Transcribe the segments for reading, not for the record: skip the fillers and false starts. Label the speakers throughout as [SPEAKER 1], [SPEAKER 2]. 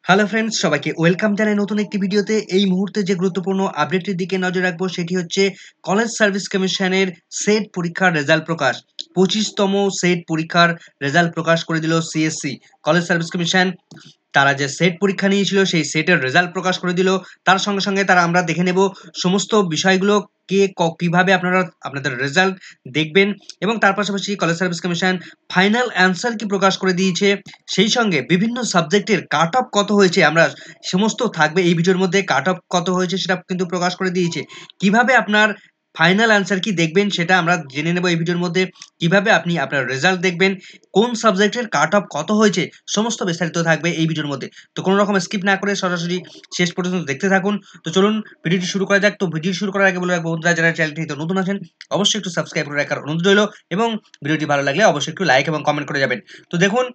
[SPEAKER 1] Hello friends, সবাইকে welcome জানাই নতুন একটি ভিডিওতে। এই মুহূর্তে যে গুরুত্বপূর্ণ আপডেটটির দিকে নজর রাখবো সেটি হচ্ছে কলেজ সার্ভিস কমিশনের সেট পরীক্ষার রেজাল্ট প্রকাশ। 25তম সেট পরীক্ষার রেজাল্ট প্রকাশ করে দিল সিএসসি। কলেজ সার্ভিস কমিশন তারা যে সেট পরীক্ষা নিয়েছিল সেই সেটের রেজাল্ট প্রকাশ করে দিল। তার সঙ্গে সঙ্গে আমরা দেখে নেব সমস্ত বিষয়গুলো, কিভাবে আপনারা আপনাদের রেজাল্ট দেখবেন, এবং তার পাশাপাশি college service commission final answer কি প্রকাশ করে দিয়েছে, সেই সঙ্গে বিভিন্ন সাবজেক্টের কাট অফ কত হয়েছে আমরা সমস্ত থাকবে এই ভিডিওর মধ্যে। কাট অফ কত হয়েছে সেটা কিন্তু প্রকাশ করে দিয়েছে। কিভাবে আপনার ফাইনাল অ্যান্সার কি দেখবেন সেটা আমরা জেনে নেব এই ভিডিওর মধ্যে। কিভাবে আপনি আপনার রেজাল্ট দেখবেন, কোন সাবজেক্টের কাট অফ কত হয়েছে, সমস্ত বিস্তারিত থাকবে এই ভিডিওর মধ্যে। তো কোনো রকম স্কিপ না করে সরাসরি শেষ পর্যন্ত দেখতে থাকুন। তো চলুন ভিডিওটি শুরু করা যাক। তো ভিডিও শুরু করার আগে বলে রাখবো, বন্ধুরা যারা চ্যানেলটি তো নতুন আছেন অবশ্যই একটু সাবস্ক্রাইব করে রাখার অনুরোধ রইল, এবং ভিডিওটি ভালো লাগলে অবশ্যই একটু লাইক এবং কমেন্ট করে যাবেন। তো দেখুন,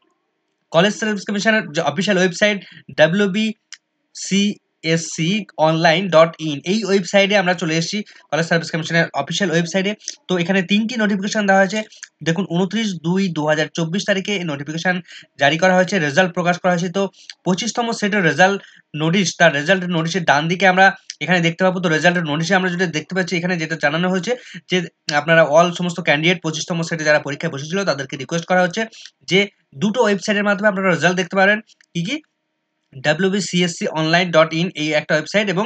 [SPEAKER 1] কলেজ সার্ভিস কমিশনের যে অফিসিয়াল ওয়েবসাইট wbcsconline.in, এই ওয়েবসাইটে আমরা চলে এসেছি, কলেজ সার্ভিস কমিশনের অফিসিয়াল ওয়েবসাইটে। তো এখানে তিনটি নোটিফিকেশন দেওয়া হয়েছে। দেখুন, 29/2/2024 তারিখে এই নোটিফিকেশন জারি করা হয়েছে, রেজাল্ট প্রকাশ করা হয়েছে। তো 25তম সেটের রেজাল্ট নোটিশ, তার রেজাল্টের নোটিশের ডান দিকে আমরা এখানে দেখতে পাবো। তো রেজাল্টের নোটিশে আমরা যেটা দেখতে পাচ্ছি, এখানে যেটা জানানো হয়েছে যে আপনারা সমস্ত ক্যান্ডিডেট 25তম সেটে যারা পরীক্ষায় বসেছিল তাদেরকে রিকোয়েস্ট করা হচ্ছে যে দুটো ওয়েবসাইটের মাধ্যমে আপনারা রেজাল্ট দেখতে পারেন। কি wbcsconline.in এই একটা ওয়েবসাইট, এবং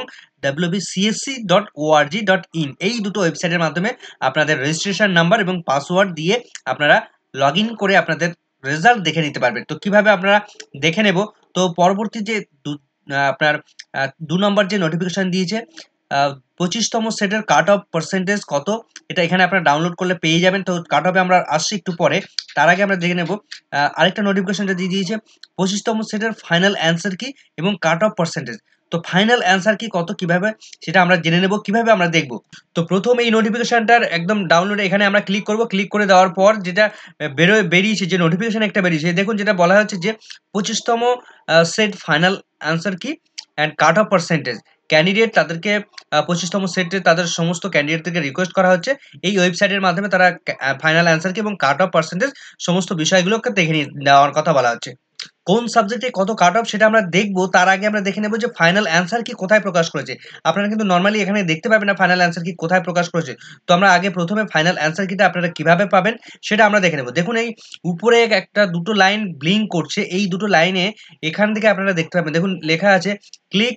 [SPEAKER 1] wbcsc.org.in এই দুটো ওয়েবসাইটের মাধ্যমে আপনাদের রেজিস্ট্রেশন নাম্বার এবং পাসওয়ার্ড দিয়ে আপনারা লগ ইন করে আপনাদের রেজাল্ট দেখে নিতে পারবেন। তো কিভাবে আপনারা দেখে নেব, তো পরবর্তী যে আপনার 2 নম্বর যে নোটিফিকেশন দিয়েছে, 25তম সেটের কাট অফ পার্সেন্টেজ কত, এটা এখানে আপনারা ডাউনলোড করলে পেয়ে যাবেন। তো কাট অফে আমরা আসছি একটু পরে, তার আগে আমরা দেখে নেব আরেকটা নোটিফিকেশন দিয়ে দিয়েছে 25তম সেটের ফাইনাল অ্যান্সার কি এবং কাট অফ পার্সেন্টেজ। তো ফাইনাল অ্যান্সার কি কত, কিভাবে সেটা আমরা জেনে নেব, কিভাবে আমরা দেখব। তো প্রথম এই নোটিফিকেশনটার একদম ডাউনলোড এখানে আমরা ক্লিক করব। ক্লিক করে দেওয়ার পর যেটা বেরিয়েছে, যে নোটিফিকেশন একটা বেরিয়েছে, দেখুন যেটা বলা হচ্ছে যে 25তম সেট ফাইনাল অ্যান্সার কি and cut off percentage. Candidate তাদেরকে 25তম সেটে তাদের সমস্ত ক্যান্ডিডেটদেরকে রিকোয়েস্ট করা হচ্ছে এই ওয়েবসাইটের মাধ্যমে তারা ফাইনাল অ্যান্সার কি এবং কাট অফ পার্সেন্টেজ সমস্ত বিষয়গুলোকে দেখে নেওয়ার কথা বলা হচ্ছে। কোন সাবজেক্টে কত কাট অফ সেটা আমরা দেখব, তার আগে আমরা দেখে নেব যে ফাইনাল অ্যান্সার কি কোথায় প্রকাশ করেছে। আপনারা কিন্তু নর্মালি এখানে দেখতে পাবেন না ফাইনাল অ্যান্সার কি কোথায় প্রকাশ করেছে। তো আমরা আগে প্রথমে ফাইনাল অ্যান্সার কিটা আপনারা কিভাবে পাবেন সেটা আমরা দেখে নেব। দেখুন, এই উপরে একটা দুটো লাইন ব্লিঙ্ক করছে, এই দুটো লাইনে এখান থেকে আপনারা দেখতে পাবেন, দেখুন লেখা আছে ক্লিক,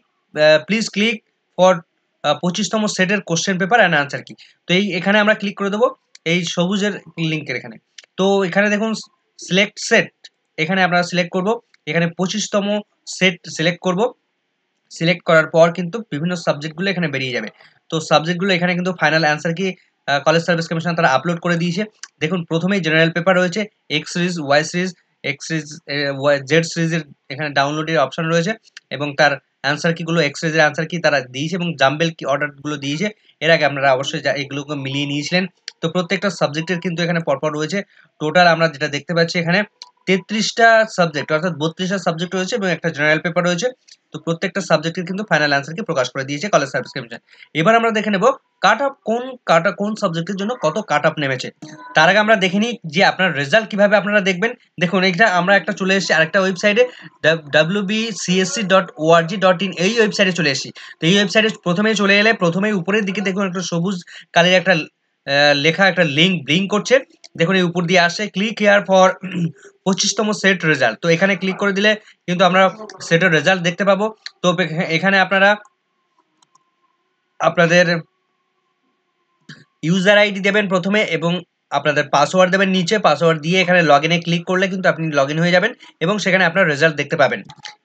[SPEAKER 1] প্লিজ ক্লিক ফর 25তম সেটের কোশ্চেন পেপার অ্যান্ড অ্যান্সার কি। তো এখানে আমরা ক্লিক করে দেবো এই সবুজের লিঙ্কের এখানে। তো এখানে দেখুন সিলেক্ট সেট, এখানে আমরা সিলেক্ট করব, এখানে 25তম সেট সিলেক্ট করব। সিলেক্ট করার পর কিন্তু বিভিন্ন সাবজেক্টগুলো এখানে বেরিয়ে যাবে। তো সাবজেক্টগুলো এখানে কিন্তু final answer key college service commission তারা আপলোড করে দিয়েছে। দেখুন, প্রথমেই জেনারেল পেপার রয়েছে, X series, Y series, X series, Z সিরিজের এখানে ডাউনলোডের অপশন রয়েছে, এবং তার অ্যান্সার কিগুলো এক্স সিরিজের অ্যান্সার কি তারা দিয়েছে, এবং জাম্বেল কি অর্ডারগুলো দিয়েছে। এর আগে আপনারা অবশ্যই এগুলোকে মিলিয়ে নিয়েছিলেন। তো প্রত্যেকটা সাবজেক্টের কিন্তু এখানে পরপর রয়েছে। টোটাল আমরা যেটা দেখতে পাচ্ছি এখানে 33টা সাবজেক্ট, অর্থাৎ 32টা সাবজেক্ট রয়েছে এবং একটা জেনারেল পেপার রয়েছে। তো প্রত্যেকটা সাবজেক্টের কিন্তু ফাইনাল অ্যান্সার কি প্রকাশ করে দিয়েছে কলেজ সার্ভিস কমিশন। এবার আমরা দেখে নেব কোন সাবজেক্টের জন্য কত কাট অফ নেমেছে। তার আগে আমরা দেখে নিই যে আপনার রেজাল্ট কিভাবে আপনারা দেখবেন। দেখুন, এটা আমরা একটা চলে এসেছি আরেকটা ওয়েবসাইটে, wbcsc.org.in এই ওয়েবসাইটে চলে এসেছি। তো এই ওয়েবসাইটে প্রথমেই চলে এলে প্রথমেই উপরের দিকে দেখুন একটা সবুজ কালের একটা লেখা একটা লিঙ্ক ব্লিঙ্ক করছে। দেখুন এই উপর দিয়ে আসে ক্লিক হিয়ার ফর 25তম সেট রেজাল্ট। তো এখানে ক্লিক করে দিলে কিন্তু আমরা সেটের রেজাল্ট দেখতে পাবো। তো এখানে আপনারা আপনাদের ইউজার আইডি দেবেন প্রথমে, এবং আপনাদের পাসওয়ার্ড দেবেন নিচে। পাসওয়ার্ড দিয়ে এখানে লগ ইনে ক্লিক করলে কিন্তু আপনি লগ ইন হয়ে যাবেন, এবং সেখানে আপনার রেজাল্ট দেখতে পাবেন।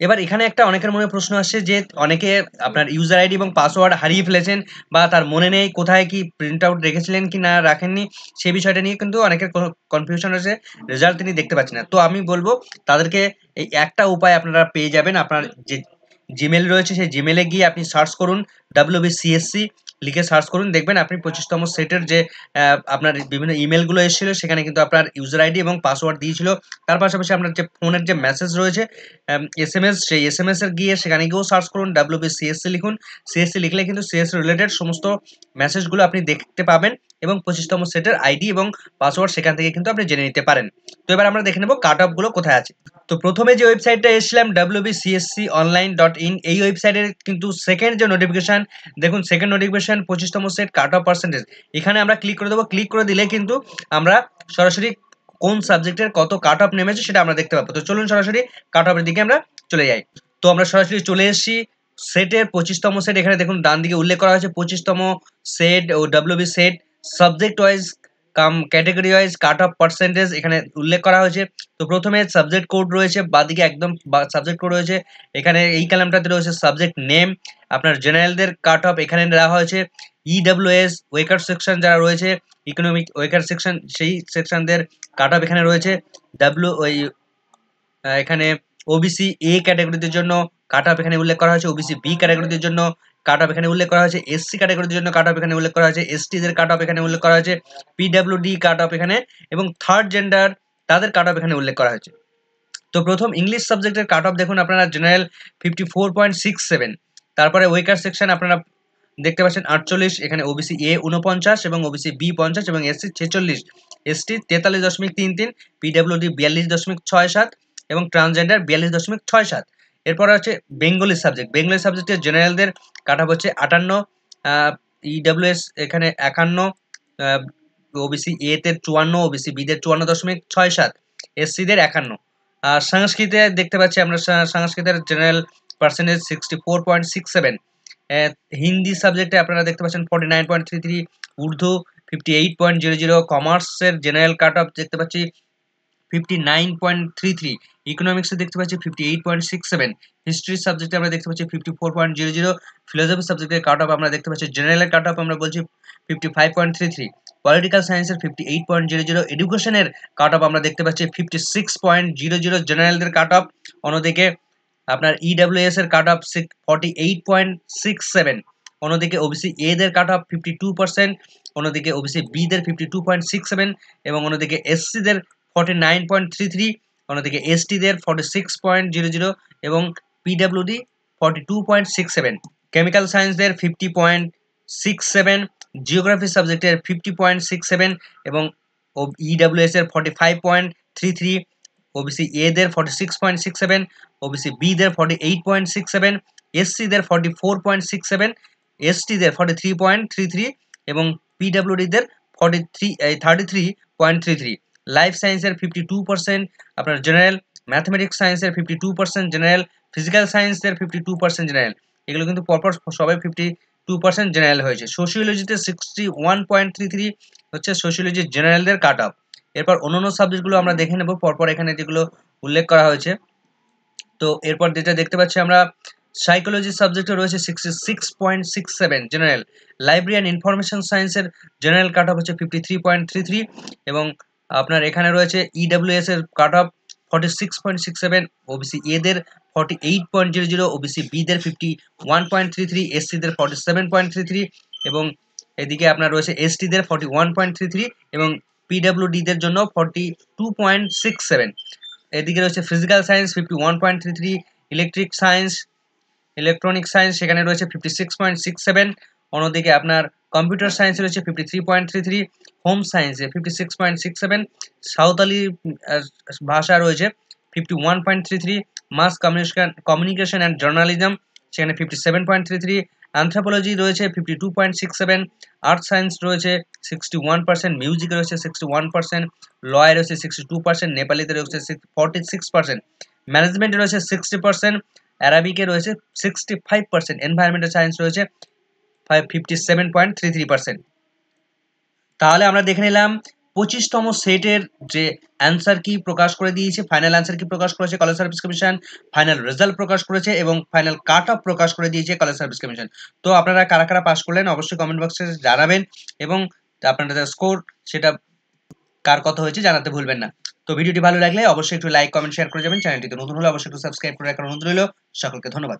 [SPEAKER 1] এবার এখানে একটা অনেকের মনে প্রশ্ন আসছে যে অনেকে আপনার ইউজার আইডি এবং পাসওয়ার্ড হারিয়ে ফেলেছেন, বা তার মনে নেই কোথায় কি প্রিন্ট আউট রেখেছিলেন কি না রাখেননি, সেই বিষয়টা নিয়ে কিন্তু অনেকের কনফিউশন আছে, রেজাল্ট তিনি দেখতে পাচ্ছেন না। তো আমি বলবো তাদেরকে এই একটা উপায় আপনারা পেয়ে যাবেন। আপনার যে জিমেল রয়েছে সেই জিমেলে গিয়ে আপনি সার্চ করুন wbcsc লিখে সার্চ করুন, দেখবেন আপনি 25তম সেটের যে আপনার বিভিন্ন ইমেলগুলো এসেছিল সেখানে কিন্তু আপনার ইউজার আইডি এবং পাসওয়ার্ড দিয়েছিল। তার পাশাপাশি আপনার যে ফোনের যে মেসেজ রয়েছে এসএমএস, সেই এসএমএস এর গিয়ে সেখানে গিয়েও সার্চ করুন, wbcsc লিখুন। সিএসসি লিখলে কিন্তু সিএসসি রিলেটেড সমস্ত মেসেজগুলো আপনি দেখতে পাবেন, এবং 25তম সেটের আইডি এবং পাসওয়ার্ড সেখান থেকে কিন্তু আপনি জেনে নিতে পারেন। তো এবার আমরা দেখে নেব কাট অফ গুলো কোথায় আছে। তো প্রথমে যে ওয়েবসাইটটা এসেছিলাম wbcsconline.in, এই ওয়েবসাইটের কিন্তু সেকেন্ড যে নোটিফিকেশন, দেখুন সেকেন্ড নোটিফিকেশন 25তম সেট কাট অফ পার্সেন্টেজ, এখানে আমরা ক্লিক করে দেবো। ক্লিক করে দিলে কিন্তু আমরা সরাসরি কোন সাবজেক্টের কত কাট অফ নেমেছে সেটা আমরা দেখতে পাবো। তো চলুন সরাসরি কাট অফের দিকে আমরা চলে যাই। তো আমরা সরাসরি চলে এসেছি সেটের 25তম সেট। এখানে দেখুন ডান দিকে উল্লেখ করা হয়েছে 25তম সেট ও WB SET subject wise cum category wise cut off percentage এখানে উল্লেখ করা হয়েছে। তো প্রথমে সাবজেক্ট কোড রয়েছে, বাদিকে একদম সাবজেক্ট কোড রয়েছে, এখানে এই কলামটাতে রয়েছে সাবজেক্ট নেম। আপনার জেনারেলদের কাট অফ এখানে দেওয়া হয়েছে। ইডব্লিউএস ওয়েকার সেকশন যারা রয়েছে, ইকোনমিক ওয়েকার সেকশন, সেই সেকশনদের কাট অফ এখানে রয়েছে। এখানে ওবিসি এ ক্যাটাগরিদের জন্য কাট অফ এখানে উল্লেখ করা হয়েছে, ওবিসি বি ক্যাটাগরিদের জন্য কাট অফ এখানে উল্লেখ করা হয়েছে, এসসি ক্যাটাগরিদের জন্য কাট অফ এখানে উল্লেখ করা হয়েছে, এসটি দের কাট অফ এখানে উল্লেখ করা হয়েছে, পিডব্লিউডি কাট অফ এখানে, এবং থার্ড জেন্ডার তাদের কাট অফ এখানে উল্লেখ করা হয়েছে। তো প্রথম ইংলিশ সাবজেক্টের কাট অফ দেখুন আপনারা জেনারেল 54.67, তারপরে ওয়েকার সেকশন আপনারা দেখতে পাচ্ছেন 48, এখানে ওবিসি এ 49 এবং ওবিসি বি 50 এবং এসসি 46, এসটি 43.33, পিডব্লিউডি 42.67 এবং ট্রান্সজেন্ডার 42.67। এরপর আছে বেঙ্গলি সাবজেক্ট। বেঙ্গলি সাবজেক্টের জেনারেলদের কাট অফ হচ্ছে 58, ইডব্লিউএস এখানে 51, ওবিসি এ তে 54, ওবিসি বি দের 54.67, এসসি দের 51। আর সংস্কৃতে দেখতে পাচ্ছি আমরা সংস্কৃতের জেনারেল পার্সেন্টেজ 64.67। হিন্দি সাবজেক্টে আপনারা দেখতে পাচ্ছেন 49.33, উর্দু 58.00, কমার্সের জেনারেল কাট অফ দেখতে পাচ্ছি 59.33, ইকোনমিক্সে দেখতে পাচ্ছি 58.67, হিস্ট্রি সাবজেক্টে আমরা দেখতে পাচ্ছি 54.00, ফিলোসফি সাবজেক্টের কাট অফ আমরা দেখতে পাচ্ছি জেনারেলের কাট অফ আমরা বলছি 55.33, পলিটিক্যাল সায়েন্সের 58.00, এডুকেশনের কাট অফ আমরা দেখতে পাচ্ছি 56.00 জেনারেলদের কাট অফ। অন্যদিকে আপনার ইডব্লিউএস এর কাট অফ 48.67, অন্যদিকে OBC A there cut off 52%, অন্যদিকে ওবিসি বি দের 52.67 এবং অন্যদিকে এসসি দের 49.33, অন্যদিকে এসটি দের 46.00 এবং পিডব্লিউডি 42.67, কেমিক্যাল সায়েন্সদের 50.67, জিওগ্রাফি সাবজেক্টের 50.67 এবং ইডব্লিউএস এর 45.33, ওবিসি এ দের 46.67, ওবিসি বি দের 48.67, এসসি দের 44.67, এসটি দের 43.33 এবং পিডব্লিউডি দের 33.33। লাইফ সায়েন্সের 52% আপনার জেনারেল, ম্যাথমেটিক্স সায়েন্সের 52% জেনারেল, ফিজিক্যাল সায়েন্সের 52% জেনারেল, এগুলো কিন্তু পরপর সবাই 52% জেনারেল হয়েছে। সোশিওলজিতে 61.33 হচ্ছে সোশিওলজি জেনারেলদের কাট অফ। এরপর অন্যান্য সাবজেক্টগুলো আমরা দেখে নেব পরপর এখানে যেগুলো উল্লেখ করা হয়েছে। তো এরপর যেটা দেখতে পাচ্ছি আমরা সাইকোলজি সাবজেক্টে রয়েছে 66.67 জেনারেল, লাইব্রেরি অ্যান্ড ইনফরমেশন সায়েন্সের জেনারেল কাট অফ হচ্ছে 53.33 এবং আপনার এখানে রয়েছে ইডব্লিউএস এর কাট অফ 46.67, ওবিসি এ দের 48.00, ওবিসি বি দের 51.33, এসসি দের 47.33 এবং এদিকে আপনার রয়েছে এসটি দের 41.33 এবং পিডব্লিউডি দের জন্য 42.67। এদিকে রয়েছে physical science 51.33, electric science, electronic science সেখানে রয়েছে 56.67, অন্যদিকে আপনার কম্পিউটার সায়েন্সে রয়েছে 53.33, হোম সায়েন্সে 56.67, সাঁওতালি ভাষা রয়েছে 51.33, মাস কমিউনিকেশন অ্যান্ড জার্নালিজম সেখানে 57.33, অ্যানথ্রোপোলজি রয়েছে 52.67, আর্থ সায়েন্স রয়েছে 61%, মিউজিকে রয়েছে 61%, লয়ে রয়েছে 62%, নেপালিতে রয়েছে 46%, ম্যানেজমেন্টে রয়েছে 60%, অ্যারাবিকে রয়েছে 65%, এনভায়রনমেন্টাল সায়েন্স রয়েছে 57.33%। তাহলে আমরা দেখে নিলাম 25তম সেটের যে অ্যান্সার কি প্রকাশ করে দিয়েছে, ফাইনাল অ্যান্সার কি প্রকাশ করেছে college service commission, final result প্রকাশ করেছে এবং ফাইনাল কাট অফ প্রকাশ করে দিয়েছে কলেজ সার্ভিস কমিশন। তো আপনারা কারা কারা পাস করলেন অবশ্যই কমেন্ট বক্সে জানাবেন এবং আপনাদের স্কোর সেটা কার কত হয়েছে জানাতে ভুলবেন না। তো ভিডিওটি ভালো লাগলে অবশ্যই একটু লাইক কমেন্ট শেয়ার করে যাবেন, চ্যানেলটিতে নতুন হলে অবশ্যই একটু সাবস্ক্রাইব করে রাখার অনুরোধ রইল। সকলকে ধন্যবাদ।